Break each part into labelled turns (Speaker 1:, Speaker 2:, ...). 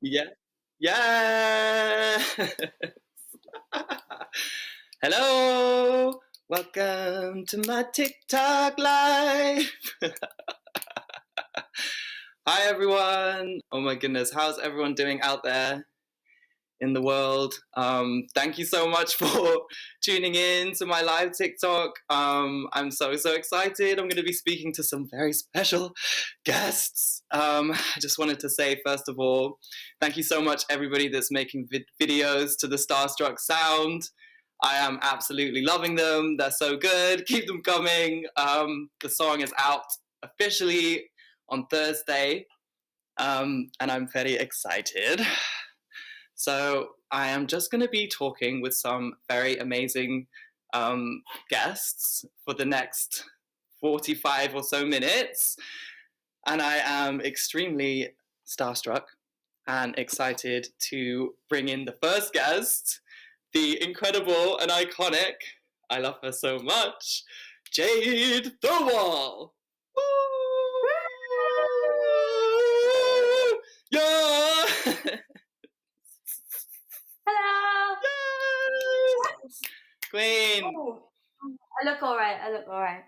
Speaker 1: Yeah. Yeah. Hello. Welcome to my TikTok live. Hi, everyone. Oh my goodness. How's everyone doing out there in the world? Thank you so much for tuning in to my live TikTok. I'm so excited. I'm going to be speaking to some very special guests. I just wanted to say, first of all, thank you so much, everybody that's making videos to the Starstruck sound. I am absolutely loving them. They're so good. Keep them coming. The song is out officially on Thursday, and I'm very excited. So I am just going to be talking with some very amazing guests for the next 45 or so minutes. And I am extremely starstruck and excited to bring in the first guest, the incredible and iconic, I love her so much, Jade Thirlwall. Yeah!
Speaker 2: Hello!
Speaker 1: Yes! Queen!
Speaker 2: Oh, I look alright.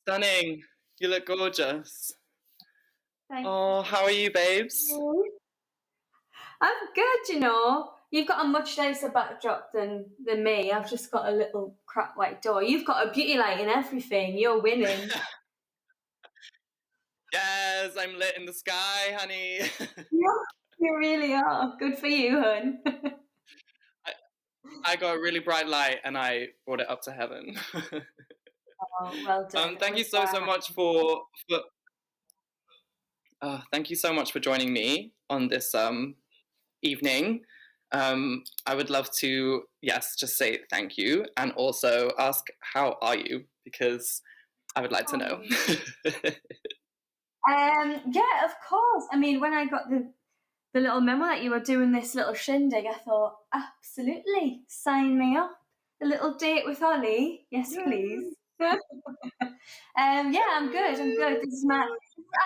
Speaker 1: Stunning. You look gorgeous.
Speaker 2: Thank
Speaker 1: Oh, how are you, babes?
Speaker 2: you. I'm good, you know. You've got a much nicer backdrop than me. I've just got a little crap white door. You've got a beauty light and everything. You're winning.
Speaker 1: Yes, I'm lit in the sky, honey.
Speaker 2: Yeah, you really are. Good for you, hun.
Speaker 1: I got a really bright light and I brought it up to heaven.
Speaker 2: Oh, well done.
Speaker 1: Thank you so much thank you so much for joining me on this evening. I would love to, just say thank you and also ask, how are you? Because I would like to know.
Speaker 2: Yeah, of course. I mean, when I got the little memo that you were doing this little shindig, I thought, absolutely, sign me up. A little date with Olly, yes, please. Yeah, I'm good. This is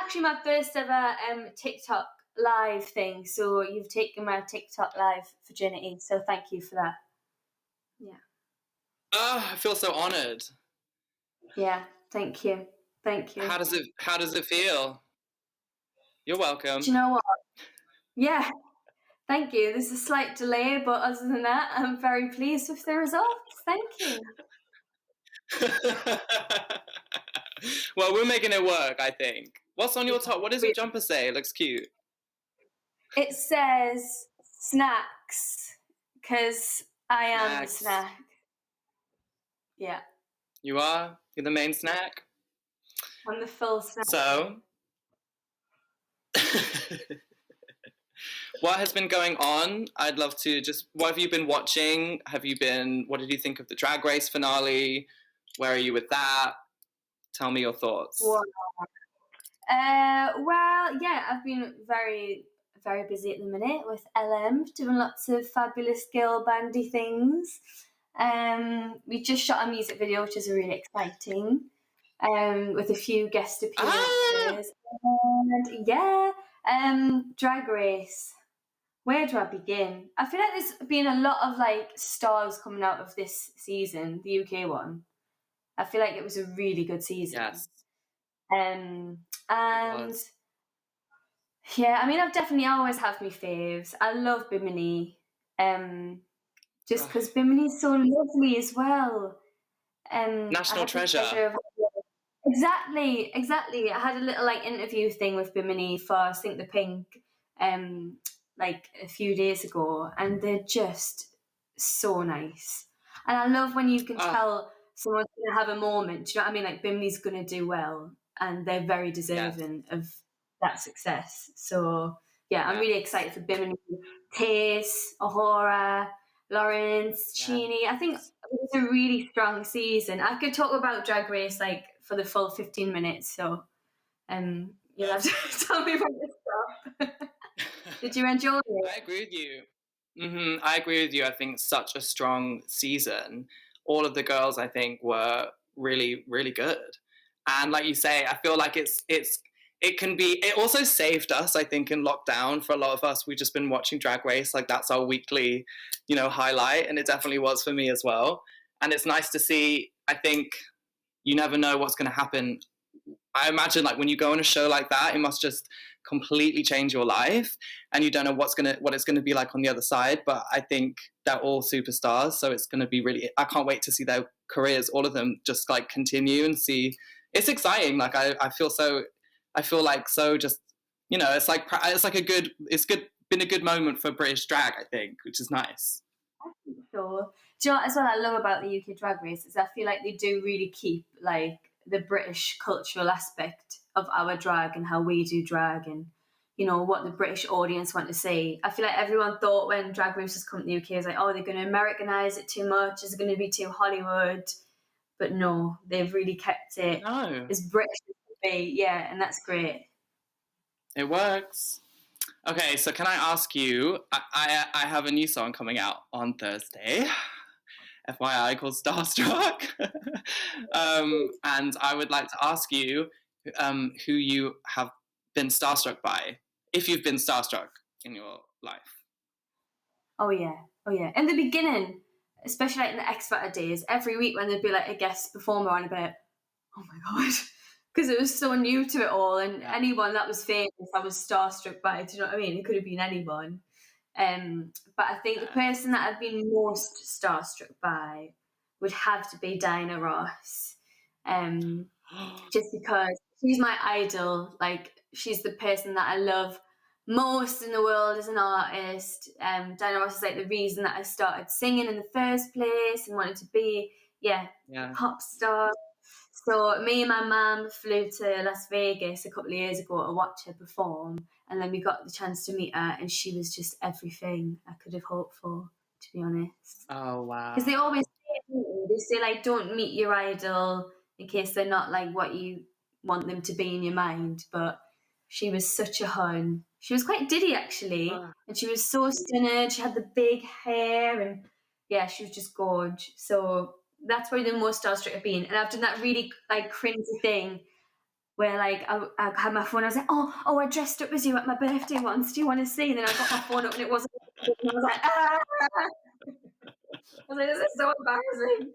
Speaker 2: actually my first ever TikTok live thing. So you've taken my TikTok live virginity. So thank you for that. Yeah.
Speaker 1: I feel so honored.
Speaker 2: Yeah, thank you.
Speaker 1: How does it feel? You're welcome.
Speaker 2: Do you know what? Yeah. Thank you. There's a slight delay, but other than that, I'm very pleased with the results. Thank you.
Speaker 1: Well, we're making it work, I think. What's on your top? What does your jumper say? It looks cute.
Speaker 2: It says snacks, because I am the snack. Yeah.
Speaker 1: You are? You're the main snack?
Speaker 2: I'm the full snack.
Speaker 1: So, what has been going on? I'd love to what have you been watching? What did you think of the Drag Race finale? Where are you with that? Tell me your thoughts.
Speaker 2: Well, yeah, I've been very, very busy at the minute with LM, doing lots of fabulous girl bandy things. We just shot a music video, which is really exciting, with a few guest appearances. And yeah, Drag Race. Where do I begin? I feel like there's been a lot of stars coming out of this season, the UK one. I feel like it was a really good season.
Speaker 1: Yes.
Speaker 2: And yeah, I mean, I've definitely always had my faves. I love Bimini, just because Bimini's so lovely as well.
Speaker 1: National treasure.
Speaker 2: Exactly. I had a little interview thing with Bimini for Think the Pink, a few days ago, and they're just so nice. And I love when you can tell someone's going to have a moment. Do you know what I mean? Like, Bimini's going to do well, and they're very deserving of that success. So, yeah, I'm really excited for Bimini, Tace, Ahura, Lawrence, Chini. I think it's a really strong season. I could talk about Drag Race for the full 15 minutes, so you'll have to tell me when to stop. Did you enjoy it?
Speaker 1: I agree with you. I agree with you. I think such a strong season. All of the girls, I think, were really, really good. And like you say, I feel like it's it also saved us, I think, in lockdown. For a lot of us, we've just been watching Drag Race, like that's our weekly, highlight, and it definitely was for me as well. And it's nice to see. I think you never know what's going to happen. I imagine, like, when you go on a show like that, it must just completely change your life, and you don't know what it's gonna be like on the other side. But I think they're all superstars, so it's gonna be really. I can't wait to see their careers, all of them, just like continue and see. It's exciting. Like I feel like so just it's like it's been a good moment for British drag, I think, which is nice.
Speaker 2: I think so. Do you know what as well I love about the UK Drag Race is I feel like they do really keep like the British cultural aspect of our drag and how we do drag and what the British audience want to see. I feel like everyone thought when Drag Race was coming to the UK, it was like, oh, they're going to Americanise it too much. Is it going to be too Hollywood? But no, they've really kept it as British as it can be. Yeah, and that's great.
Speaker 1: It works. Okay, so can I ask you? I have a new song coming out on Thursday. FYI, called Starstruck. And I would like to ask you who you have been starstruck by, if you've been starstruck in your life.
Speaker 2: Oh yeah. In the beginning, especially like in the X Factor days, every week when there'd be like a guest performer on, I'd be like, oh my god, because it was so new to it all, and anyone that was famous, I was starstruck by. Do you know what I mean? It could have been anyone. But I think the person that I've been most starstruck by would have to be Diana Ross. Just because she's my idol. Like, she's the person that I love most in the world as an artist. Diana Ross is like the reason that I started singing in the first place and wanted to be a pop star. So me and my mum flew to Las Vegas a couple of years ago to watch her perform, and then we got the chance to meet her, and she was just everything I could have hoped for, to be honest.
Speaker 1: Oh, wow.
Speaker 2: Because they always say, like, don't meet your idol in case they're not, like, what you want them to be in your mind. But she was such a hun. She was quite diddy, actually, and she was so stunning. She had the big hair, and, yeah, she was just gorgeous. So that's probably the most starstruck I've been. And I've done that really, like, cringy thing where, like, I had my phone. I was like, oh, I dressed up as you at my birthday once. Do you want to see? And then I got my phone up and it wasn't. And I was like, ah! I was like, this is so embarrassing.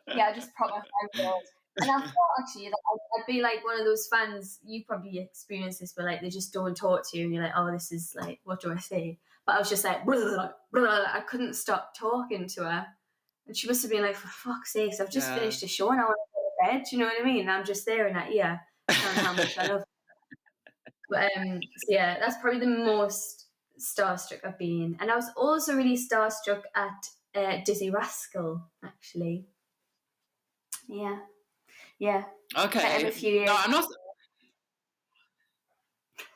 Speaker 2: I just propped my phone up. And I thought, actually, that I'd be, like, one of those fans. You probably experienced this, where, like, they just don't talk to you. And you're like, oh, this is, like, what do I say? But I was just like, blah, blah, I couldn't stop talking to her. And she must have been like, for fuck's sake, I've just finished a show and I want to go to bed. Do you know what I mean? And I'm just there in that ear, telling how much I love her. But that's probably the most starstruck I've been. And I was also really starstruck at Dizzy Rascal, actually. Yeah.
Speaker 1: Okay.
Speaker 2: Every few years.
Speaker 1: No, I'm not.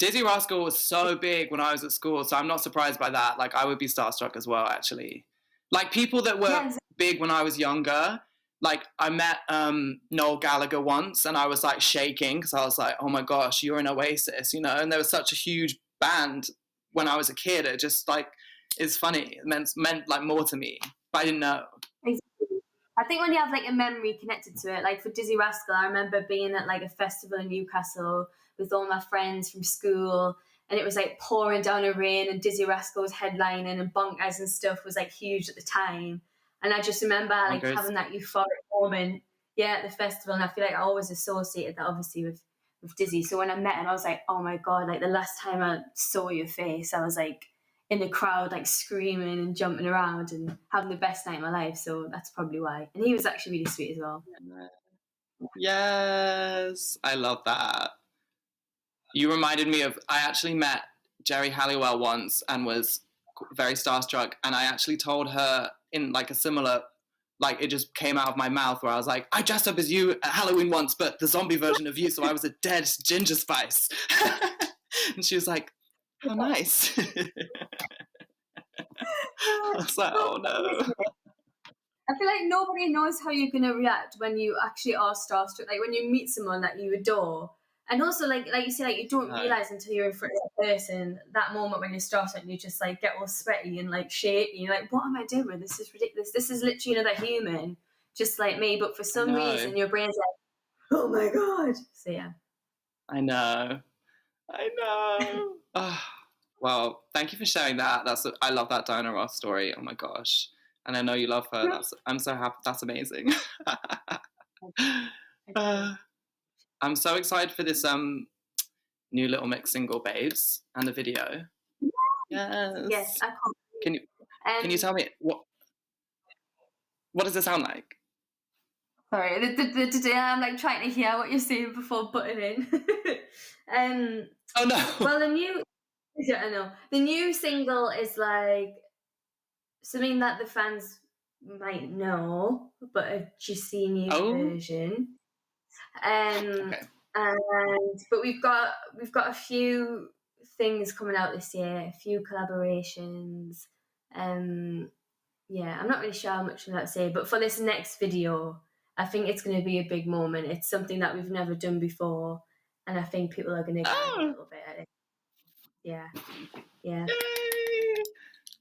Speaker 1: Dizzy Rascal was so big when I was at school, so I'm not surprised by that. Like, I would be starstruck as well, actually. Like, people that were big when I was younger, like, I met Noel Gallagher once, and I was, like, shaking, because I was like, oh my gosh, you're an Oasis, and there was such a huge band when I was a kid. It just, like, is funny. It meant like, more to me, but I didn't know.
Speaker 2: Exactly. I think when you have, like, a memory connected to it, like, for Dizzy Rascal, I remember being at, like, a festival in Newcastle with all my friends from school, and it was, like, pouring down a rain, and Dizzy Rascal was headlining, and Bonkers and stuff was, like, huge at the time. And I just remember, like, having that euphoric moment, at the festival, and I feel like I always associated that, obviously, with Dizzy. So when I met him, I was like, oh my God, like, the last time I saw your face, I was, like, in the crowd, like, screaming and jumping around and having the best night of my life. So that's probably why. And he was actually really sweet as well.
Speaker 1: Yes, I love that. You reminded me of, I actually met Jerry Halliwell once and was very starstruck, and I actually told her in, like, a similar, like, it just came out of my mouth, where I was like, I dressed up as you at Halloween once, but the zombie version of you, so I was a dead Ginger Spice. And she was like, how nice. I was like, oh no.
Speaker 2: I feel like nobody knows how you're going to react when you actually are starstruck. Like, when you meet someone that you adore. And also, like you say, like, you don't realise until you're in front of that person, that moment when you're starstruck, and you just, like, get all sweaty and, like, shaky. You're like, what am I doing? This is ridiculous. This is literally another human, just like me. But for some reason, your brain's like, oh my God. So, yeah.
Speaker 1: I know. I know. Well, thank you for sharing that. I love that Diana Ross story. Oh my gosh. And I know you love her. I'm so happy. That's amazing. uh, I'm so excited for this new Little Mix single, Babes, and the video.
Speaker 2: Yes,
Speaker 1: Yes.
Speaker 2: I can't.
Speaker 1: Can you tell me what does it sound like?
Speaker 2: Sorry, I'm like trying to hear what you're saying before butting in.
Speaker 1: Oh no.
Speaker 2: Well, I know the new single is like something that the fans might know, but a juicy new version.
Speaker 1: Okay.
Speaker 2: But we've got a few things coming out this year, a few collaborations. Yeah, I'm not really sure how much I'm allowed to say, but for this next video, I think it's going to be a big moment. It's something that we've never done before, and I think people are going to get a little bit at it. Yeah.
Speaker 1: Yay!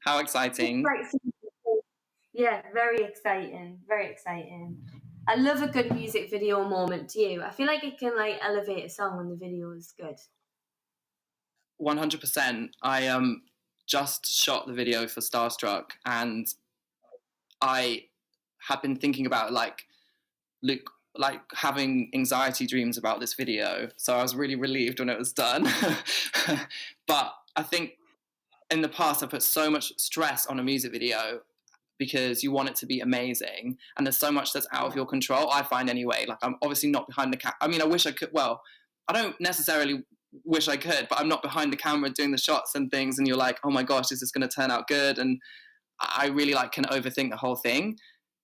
Speaker 1: How exciting.
Speaker 2: Yeah, very exciting. Very exciting. I love a good music video moment too. I feel like it can like elevate a song when the video is good.
Speaker 1: 100%. I just shot the video for Starstruck, and I have been thinking about like having anxiety dreams about this video. So I was really relieved when it was done. But I think in the past I put so much stress on a music video because you want it to be amazing, and there's so much that's out of your control, I find anyway. Like, I'm obviously not behind the camera. I mean, I wish I could. Well, I don't necessarily wish I could, but I'm not behind the camera doing the shots and things, and you're like, oh my gosh, is this going to turn out good? And I really like can overthink the whole thing.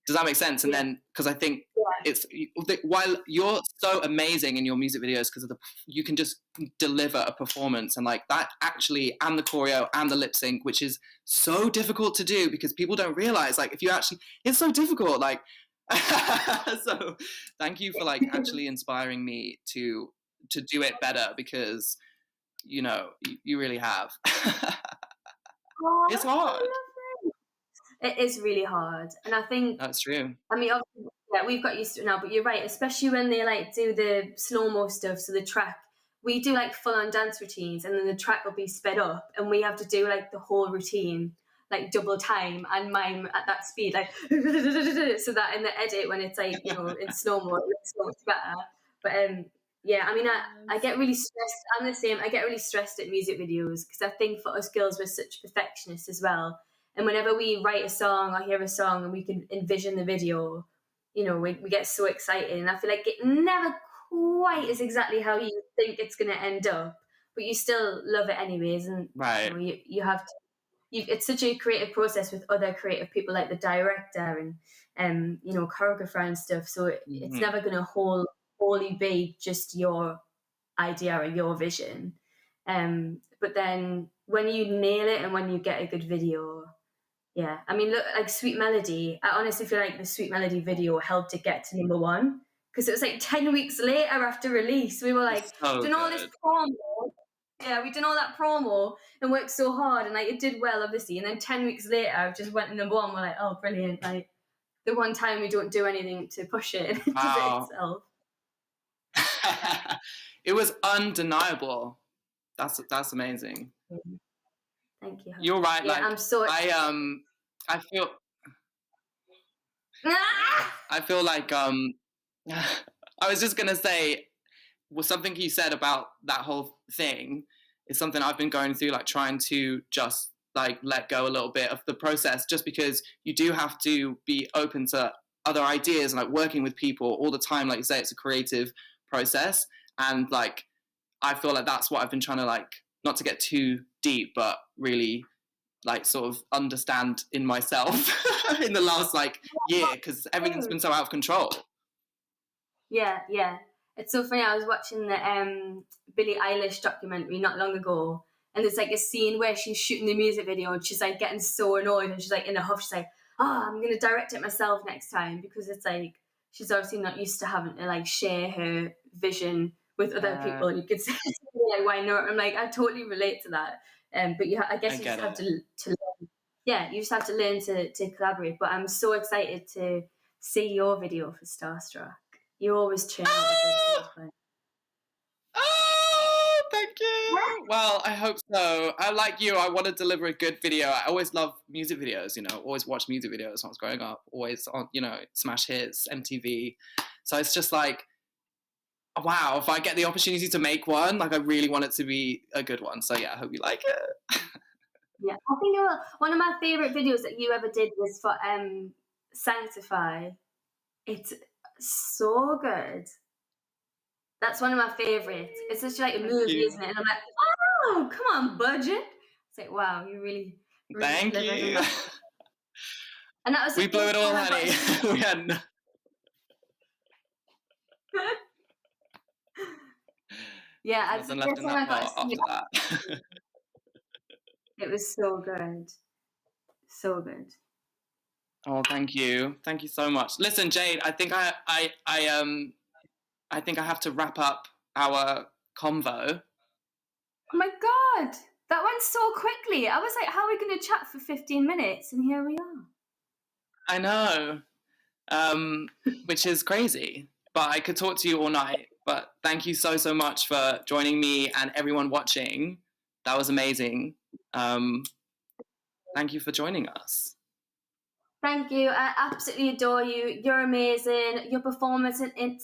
Speaker 1: Does that make sense? And then, because I think it's, while you're so amazing in your music videos, because of you can just deliver a performance, and like that actually, and the choreo and the lip sync, which is so difficult to do because people don't realize, like, if you actually, it's so difficult. Like, so thank you for like actually inspiring me to do it better, because you know you really have. It's hard.
Speaker 2: It is really hard, and I think
Speaker 1: that's true.
Speaker 2: I mean, obviously, yeah, we've got used to it now, but you're right, especially when they like do the slow-mo stuff. So the track, we do like full-on dance routines, and then the track will be sped up, and we have to do like the whole routine, like double time and mime at that speed, like so that in the edit when it's like, you know, in slow-mo, it looks so much better. But yeah, I mean, I get really stressed. I'm the same. I get really stressed at music videos because I think for us girls, we're such perfectionists as well. And whenever we write a song or hear a song and we can envision the video, you know, we get so excited. And I feel like it never quite is exactly how you think it's going to end up, but you still love it anyways. And
Speaker 1: right.
Speaker 2: you know, you have to. It's such a creative process with other creative people like the director and you know, choreographer and stuff. So it's never going to wholly be just your idea or your vision. But then when you nail it and when you get a good video, yeah, I mean, look, like Sweet Melody, I honestly feel like the Sweet Melody video helped it get to #1 because it was like 10 weeks later after release. We were like, doing all this promo. Yeah, we did all that promo and worked so hard, and like it did well, obviously. And then 10 weeks later, it just went to #1. We're like, oh, brilliant! Like the one time we don't do anything to push it into itself.
Speaker 1: It was undeniable. That's amazing.
Speaker 2: Thank you.
Speaker 1: You're right.
Speaker 2: Yeah,
Speaker 1: like
Speaker 2: I'm so.
Speaker 1: I feel. I feel like I was just gonna say, well, something you said about that whole thing is something I've been going through, like trying to just like let go a little bit of the process, just because you do have to be open to other ideas and like working with people all the time. Like you say, it's a creative process, and like I feel like that's what I've been trying to, like, not to get too deep, but really like sort of understand in myself in the last like year, because everything's been so out of control.
Speaker 2: Yeah. It's so funny. I was watching the Billie Eilish documentary not long ago, and there's like a scene where she's shooting the music video and she's like getting so annoyed, and she's like in a huff. She's like, I'm going to direct it myself next time, because it's like she's obviously not used to having to like share her vision with other people. You could say like, why not? I'm like, I totally relate to that. But I guess you just have to learn. Yeah, you just have to learn to collaborate. But I'm so excited to see your video for Starstruck. You always turn out a good
Speaker 1: Well, I hope so. I like you. I want to deliver a good video. I always love music videos, you know, always watch music videos when I was growing up, always on, you know, Smash Hits, MTV. So it's just like, wow, if I get the opportunity to make one, like I really want it to be a good one. So yeah, I hope you like it.
Speaker 2: Yeah, I think one of my favourite videos that you ever did was for Sanctify. It's so good. That's one of my favourites. It's just like a movie, isn't it? And I'm like, oh, come on, budget. It's like, wow, you really, really
Speaker 1: Thank
Speaker 2: delivered.
Speaker 1: you.
Speaker 2: And that was
Speaker 1: We blew it all, honey. We had no...
Speaker 2: Yeah,
Speaker 1: nothing left in that pot after that.
Speaker 2: It was so good. So good.
Speaker 1: Oh, thank you. Thank you so much. Listen, Jade, I think I think I have to wrap up our convo.
Speaker 2: Oh my God, that went so quickly. I was like, how are we going to chat for 15 minutes? And here we are.
Speaker 1: I know, which is crazy, but I could talk to you all night. But thank you so, so much for joining me and everyone watching. That was amazing. Thank you for joining us.
Speaker 2: Thank you. I absolutely adore you. You're amazing. Your performance in